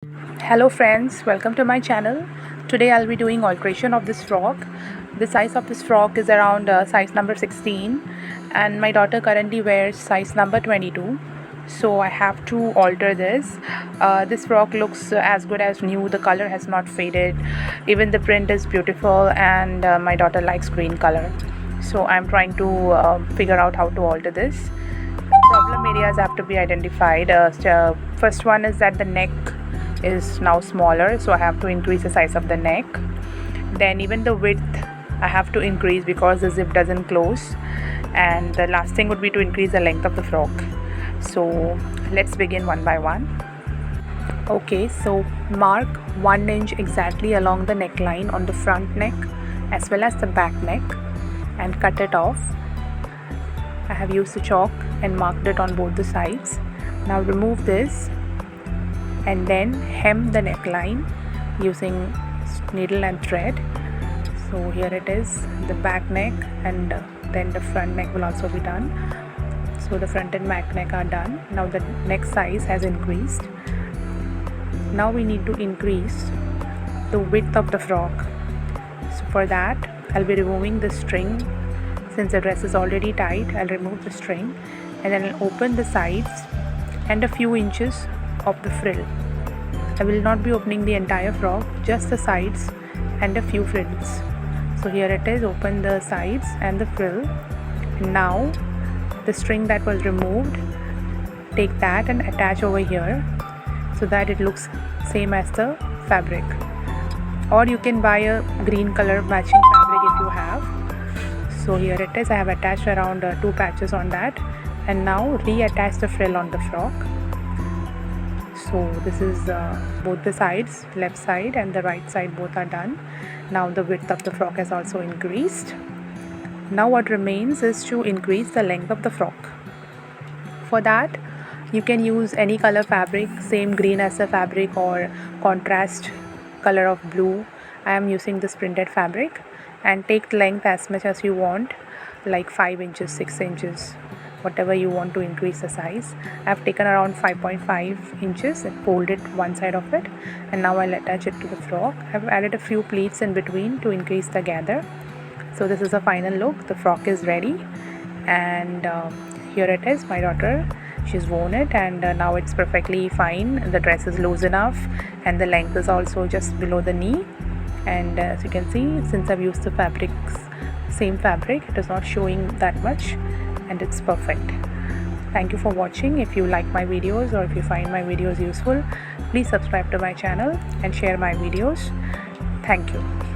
Hello friends, welcome to my channel. Today I'll be doing alteration of this frock. The size of this frock is around size number 16 and my daughter currently wears size number 22. So I have to alter this. This frock looks as good as new. The color has not faded. Even the print is beautiful and my daughter likes green color. So I'm trying to figure out how to alter this. Problem areas have to be identified. First one is that the neck is now smaller, so I have to increase the size of the neck. Then even the width I have to increase because the zip doesn't close. And the last thing would be to increase the length of the frock. So let's begin one by one. Okay, so mark 1 inch exactly along the neckline on the front neck as well as the back neck and cut it off. I have used the chalk and marked it on both the sides. Now remove this and then hem the neckline using needle and thread. So here it is, the back neck, and then the front neck will also be done. So the front and back neck are done. Now the neck size has increased. Now we need to increase the width of the frock. So for that I'll be removing the string. Since the dress is already tight, I'll remove the string and then I'll open the sides and a few inches of the frill. I will not be opening the entire frock, just the sides and a few frills. So here it is, open the sides and the frill. And now the string that was removed, take that and attach over here so that it looks same as the fabric. Or you can buy a green color matching fabric if you have. So here it is, I have attached around 2 patches on that, and now reattach the frill on the frock. So this is both the sides, left side and the right side, both are done. Now the width of the frock has also increased. Now what remains is to increase the length of the frock. For that you can use any color fabric, same green as the fabric or contrast color of blue. I am using this printed fabric, and take length as much as you want, like 5 inches, 6 inches, whatever you want to increase the size. I have taken around 5.5 inches and folded one side of it, and now I'll attach it to the frock. I've added a few pleats in between to increase the gather. So this is the final look. The frock is ready, and here it is, my daughter, she's worn it, and now it's perfectly fine. The dress is loose enough and the length is also just below the knee. And as you can see, since I've used the fabrics, same fabric, it is not showing that much and it's perfect. Thank you for watching. If you like my videos or if you find my videos useful, please subscribe to my channel and share my videos. Thank you.